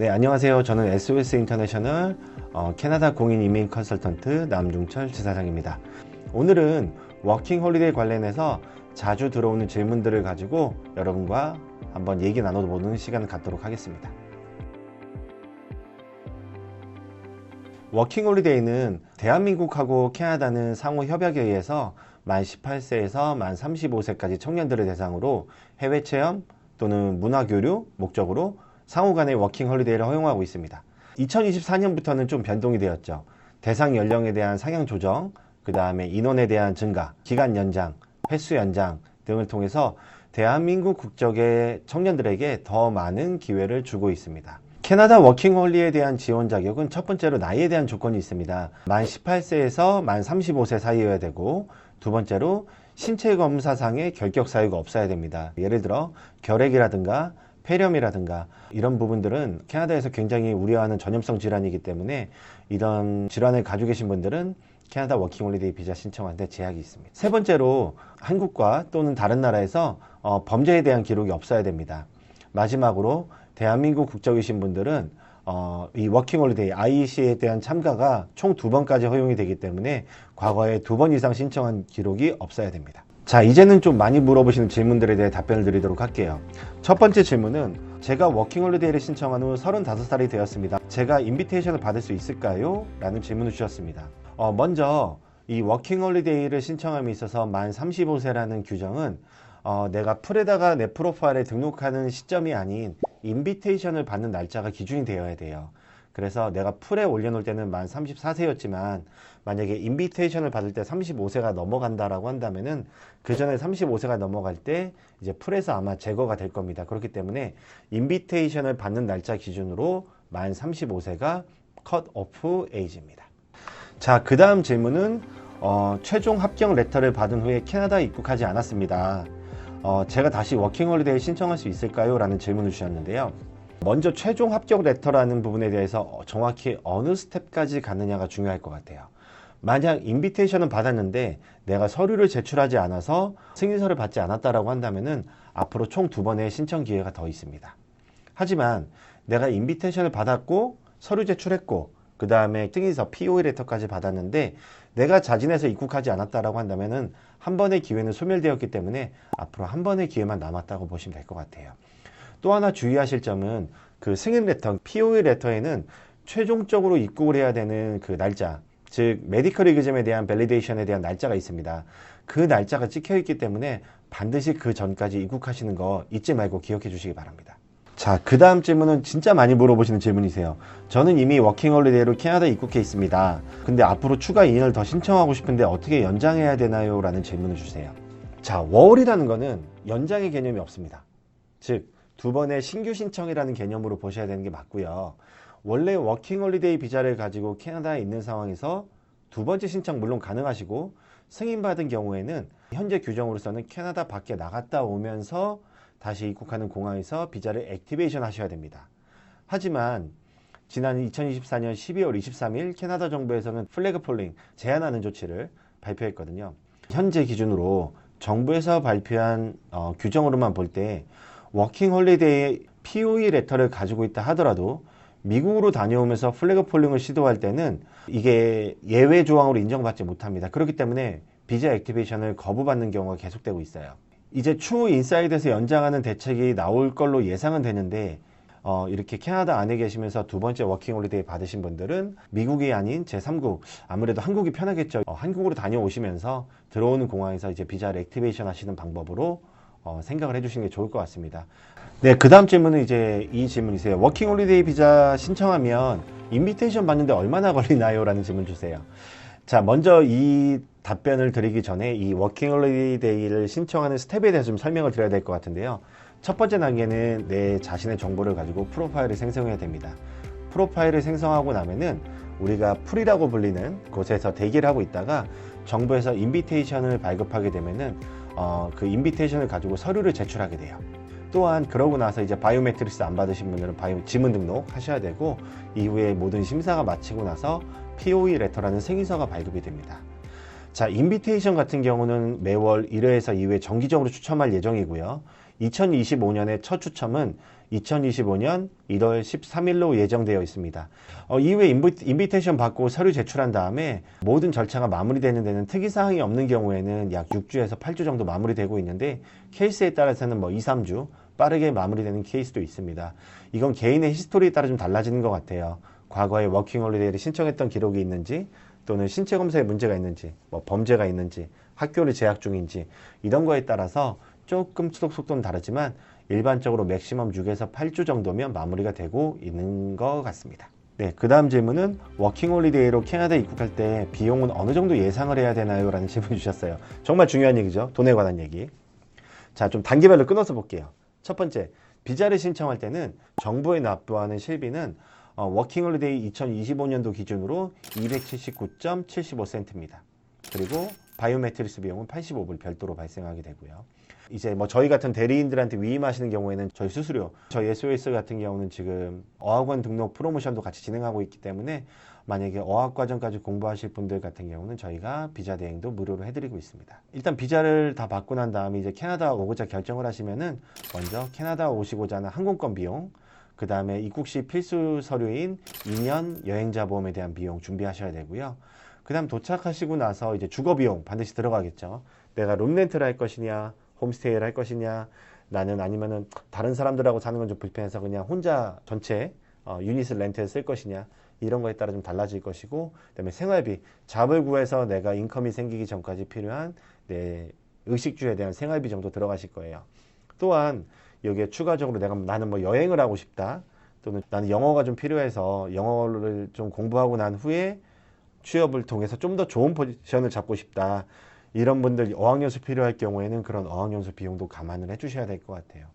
네, 안녕하세요. 저는 SOS 인터내셔널 캐나다 공인 이민 컨설턴트 남중철 지사장입니다. 오늘은 워킹 홀리데이 관련해서 자주 들어오는 질문들을 가지고 여러분과 한번 얘기 나눠보는 시간을 갖도록 하겠습니다. 워킹 홀리데이는 대한민국하고 캐나다는 상호 협약에 의해서 만 18세에서 만 35세까지 청년들을 대상으로 해외 체험 또는 문화교류 목적으로 상호 간의 워킹 홀리데이를 허용하고 있습니다. 2024년부터는 좀 변동이 되었죠. 대상 연령에 대한 상향 조정, 그 다음에 인원에 대한 증가, 기간 연장, 횟수 연장 등을 통해서 대한민국 국적의 청년들에게 더 많은 기회를 주고 있습니다. 캐나다 워킹 홀리에 대한 지원 자격은 첫 번째로 나이에 대한 조건이 있습니다. 만 18세에서 만 35세 사이여야 되고, 두 번째로 신체 검사상의 결격 사유가 없어야 됩니다. 예를 들어 결핵이라든가 폐렴이라든가 이런 부분들은 캐나다에서 굉장히 우려하는 전염성 질환이기 때문에 이런 질환을 가지고 계신 분들은 캐나다 워킹 홀리데이 비자 신청하는데 제약이 있습니다. 세 번째로 한국과 또는 다른 나라에서 범죄에 대한 기록이 없어야 됩니다. 마지막으로 대한민국 국적이신 분들은 이 워킹 홀리데이 IEC에 대한 참가가 총 2번까지 허용이 되기 때문에 과거에 2번 이상 신청한 기록이 없어야 됩니다. 자, 이제는 좀 많이 물어보시는 질문들에 대해 답변을 드리도록 할게요. 첫 번째 질문은 제가 워킹 홀리데이를 신청한 후 35살이 되었습니다. 제가 인비테이션을 받을 수 있을까요? 라는 질문을 주셨습니다. 먼저 이 워킹 홀리데이를 신청함에 있어서 만 35세라는 규정은 내가 풀에다가 내 프로파일에 등록하는 시점이 아닌 인비테이션을 받는 날짜가 기준이 되어야 돼요. 그래서 내가 풀에 올려놓을 때는 만 34세였지만 만약에 인비테이션을 받을 때 35세가 넘어간다라고 한다면은 그 전에 35세가 넘어갈 때 이제 풀에서 아마 제거가 될 겁니다. 그렇기 때문에 인비테이션을 받는 날짜 기준으로 만 35세가 컷 오프 에이지입니다. 자, 그 다음 질문은 최종 합격 레터를 받은 후에 캐나다에 입국하지 않았습니다. 제가 다시 워킹 홀리데이 신청할 수 있을까요? 라는 질문을 주셨는데요. 먼저 최종 합격 레터라는 부분에 대해서 정확히 어느 스텝까지 갔느냐가 중요할 것 같아요. 만약 인비테이션은 받았는데 내가 서류를 제출하지 않아서 승인서를 받지 않았다라고 한다면은 앞으로 총 2번의 신청 기회가 더 있습니다. 하지만 내가 인비테이션을 받았고 서류 제출했고 그 다음에 승인서 POE 레터까지 받았는데 내가 자진해서 입국하지 않았다라고 한다면은 한 번의 기회는 소멸되었기 때문에 앞으로 한 번의 기회만 남았다고 보시면 될 것 같아요. 또 하나 주의하실 점은 그 승인 레터, POE 레터에는 최종적으로 입국을 해야 되는 그 날짜, 즉 메디컬 리그즘에 대한 밸리데이션에 대한 날짜가 있습니다. 그 날짜가 찍혀 있기 때문에 반드시 그 전까지 입국하시는 거 잊지 말고 기억해 주시기 바랍니다. 자, 그 다음 질문은 진짜 많이 물어보시는 질문이세요. 저는 이미 워킹 홀리데이로 캐나다에 입국해 있습니다. 근데 앞으로 추가 2년을 더 신청하고 싶은데 어떻게 연장해야 되나요? 라는 질문을 주세요. 자, 워홀이라는 거는 연장의 개념이 없습니다. 즉 2번의 신규 신청이라는 개념으로 보셔야 되는 게 맞고요. 원래 워킹 홀리데이 비자를 가지고 캐나다에 있는 상황에서 2번째 신청 물론 가능하시고 승인받은 경우에는 현재 규정으로서는 캐나다 밖에 나갔다 오면서 다시 입국하는 공항에서 비자를 액티베이션 하셔야 됩니다. 하지만 지난 2024년 12월 23일 캐나다 정부에서는 플래그 폴링 제한하는 조치를 발표했거든요. 현재 기준으로 정부에서 발표한 규정으로만 볼 때 워킹 홀리데이 POE 레터를 가지고 있다 하더라도 미국으로 다녀오면서 플래그 폴링을 시도할 때는 이게 예외 조항으로 인정받지 못합니다. 그렇기 때문에 비자 액티베이션을 거부받는 경우가 계속되고 있어요. 이제 추후 인사이드에서 연장하는 대책이 나올 걸로 예상은 되는데 이렇게 캐나다 안에 계시면서 2번째 워킹 홀리데이 받으신 분들은 미국이 아닌 제3국, 아무래도 한국이 편하겠죠. 한국으로 다녀오시면서 들어오는 공항에서 이제 비자를 액티베이션 하시는 방법으로 생각을 해주시는 게 좋을 것 같습니다. 네, 그 다음 질문은 이제 이 질문이세요. 워킹 홀리데이 비자 신청하면 인비테이션 받는데 얼마나 걸리나요? 라는 질문 주세요. 자, 먼저 이 답변을 드리기 전에 이 워킹 홀리데이를 신청하는 스텝에 대해서 좀 설명을 드려야 될 것 같은데요. 첫 번째 단계는 내 자신의 정보를 가지고 프로파일을 생성해야 됩니다. 프로파일을 생성하고 나면은 우리가 풀이라고 불리는 곳에서 대기를 하고 있다가 정부에서 인비테이션을 발급하게 되면은 그 인비테이션을 가지고 서류를 제출하게 돼요. 또한 그러고 나서 이제 바이오메트릭스 안 받으신 분들은 지문 등록 하셔야 되고 이후에 모든 심사가 마치고 나서 POE 레터라는 승인서가 발급이 됩니다. 자, 인비테이션 같은 경우는 매월 1회에서 2회 정기적으로 추첨할 예정이고요. 2025년의 첫 추첨은 2025년 1월 13일로 예정되어 있습니다. 이후에 인비테이션 받고 서류 제출한 다음에 모든 절차가 마무리되는 데는 특이사항이 없는 경우에는 약 6주에서 8주 정도 마무리되고 있는데, 케이스에 따라서는 2, 3주 빠르게 마무리되는 케이스도 있습니다. 이건 개인의 히스토리에 따라 좀 달라지는 것 같아요. 과거에 워킹홀리데이를 신청했던 기록이 있는지, 또는 신체 검사에 문제가 있는지, 범죄가 있는지, 학교를 재학 중인지, 이런 거에 따라서 조금 추적 속도는 다르지만 일반적으로 맥시멈 6에서 8주 정도면 마무리가 되고 있는 것 같습니다. 네, 그 다음 질문은 워킹홀리데이로 캐나다에 입국할 때 비용은 어느 정도 예상을 해야 되나요? 라는 질문 주셨어요. 정말 중요한 얘기죠. 돈에 관한 얘기. 자, 좀 단계별로 끊어서 볼게요. 첫 번째, 비자를 신청할 때는 정부에 납부하는 실비는 워킹홀리데이 2025년도 기준으로 279.75센트입니다. 그리고 바이오메트리스 비용은 85불 별도로 발생하게 되고요. 이제 저희 같은 대리인들한테 위임하시는 경우에는 저희 수수료, 저희 SOS 같은 경우는 지금 어학원 등록 프로모션도 같이 진행하고 있기 때문에 만약에 어학과정까지 공부하실 분들 같은 경우는 저희가 비자 대행도 무료로 해드리고 있습니다. 일단 비자를 다 받고 난 다음에 이제 캐나다 오고자 결정을 하시면은 먼저 캐나다 오시고자 하는 항공권 비용, 그 다음에 입국 시 필수 서류인 2년 여행자 보험에 대한 비용 준비하셔야 되고요. 그 다음 도착하시고 나서 이제 주거 비용 반드시 들어가겠죠. 내가 룸렌트를 할 것이냐, 홈스테이를 할 것이냐, 나는 아니면은 다른 사람들하고 사는 건 좀 불편해서 그냥 혼자 전체 유닛을 렌트에 쓸 것이냐, 이런 거에 따라 좀 달라질 것이고, 그다음에 생활비, 잡을 구해서 내가 인컴이 생기기 전까지 필요한 내 의식주에 대한 생활비 정도 들어가실 거예요. 또한 여기에 추가적으로 나는 여행을 하고 싶다, 또는 나는 영어가 좀 필요해서 영어를 좀 공부하고 난 후에 취업을 통해서 좀 더 좋은 포지션을 잡고 싶다, 이런 분들 어학연수 필요할 경우에는 그런 어학연수 비용도 감안을 해주셔야 될 것 같아요.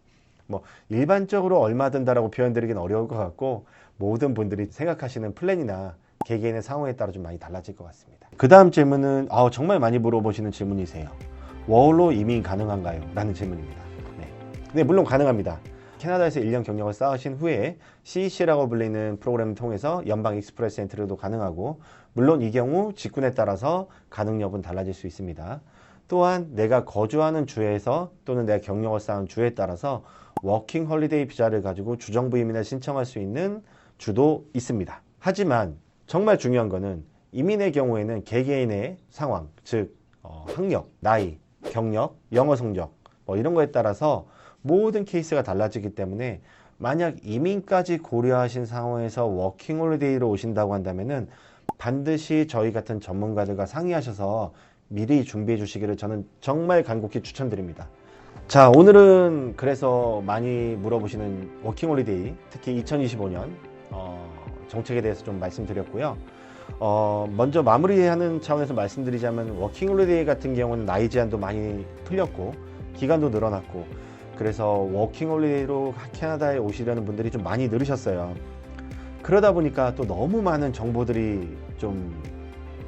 일반적으로 얼마 든다라고 표현드리기는 어려울 것 같고, 모든 분들이 생각하시는 플랜이나 개개인의 상황에 따라 좀 많이 달라질 것 같습니다. 그 다음 질문은 정말 많이 물어보시는 질문이세요. 워홀로 이민 가능한가요? 라는 질문입니다. 네, 물론 가능합니다. 캐나다에서 1년 경력을 쌓으신 후에 CEC라고 불리는 프로그램을 통해서 연방 익스프레스 엔트리도 가능하고, 물론 이 경우 직군에 따라서 가능 여부는 달라질 수 있습니다. 또한 내가 거주하는 주에서 또는 내가 경력을 쌓은 주에 따라서 워킹 홀리데이 비자를 가지고 주정부 이민을 신청할 수 있는 주도 있습니다. 하지만 정말 중요한 거는 이민의 경우에는 개개인의 상황, 즉 학력, 나이, 경력, 영어 성적 이런 거에 따라서 모든 케이스가 달라지기 때문에, 만약 이민까지 고려하신 상황에서 워킹 홀리데이로 오신다고 한다면은 반드시 저희 같은 전문가들과 상의하셔서 미리 준비해 주시기를 저는 정말 간곡히 추천드립니다. 자, 오늘은 그래서 많이 물어보시는 워킹 홀리데이, 특히 2025년 정책에 대해서 좀 말씀드렸고요. 먼저 마무리하는 차원에서 말씀드리자면, 워킹 홀리데이 같은 경우는 나이 제한도 많이 풀렸고 기간도 늘어났고, 그래서 워킹 홀리데이로 캐나다에 오시려는 분들이 좀 많이 늘으셨어요. 그러다 보니까 또 너무 많은 정보들이 좀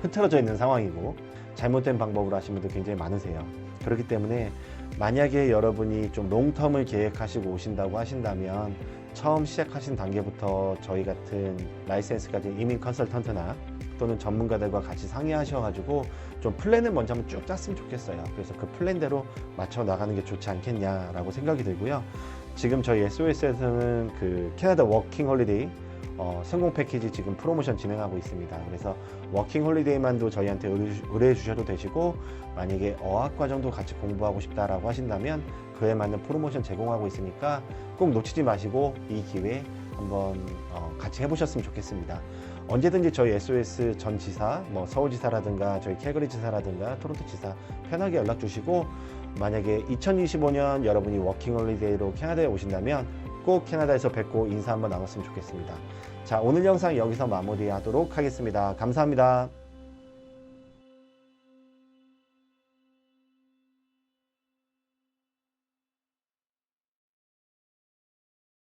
흐트러져 있는 상황이고, 잘못된 방법으로 하신 분들 굉장히 많으세요. 그렇기 때문에 만약에 여러분이 좀 롱텀을 계획하시고 오신다고 하신다면, 처음 시작하신 단계부터 저희 같은 라이센스 가진 이민 컨설턴트나 또는 전문가들과 같이 상의하셔가지고 좀 플랜을 먼저 한번 쭉 짰으면 좋겠어요. 그래서 그 플랜대로 맞춰 나가는 게 좋지 않겠냐라고 생각이 들고요. 지금 저희 SOS에서는 그 캐나다 워킹 홀리데이 성공 패키지 지금 프로모션 진행하고 있습니다. 그래서 워킹 홀리데이만도 저희한테 의뢰해 주셔도 되시고, 만약에 어학과정도 같이 공부하고 싶다라고 하신다면 그에 맞는 프로모션 제공하고 있으니까 꼭 놓치지 마시고 이 기회에 한번 같이 해보셨으면 좋겠습니다. 언제든지 저희 SOS 전 지사, 서울지사라든가 저희 캘거리 지사라든가 토론토 지사 편하게 연락 주시고, 만약에 2025년 여러분이 워킹홀리데이로 캐나다에 오신다면 꼭 캐나다에서 뵙고 인사 한번 나눴으면 좋겠습니다. 자, 오늘 영상 여기서 마무리하도록 하겠습니다. 감사합니다.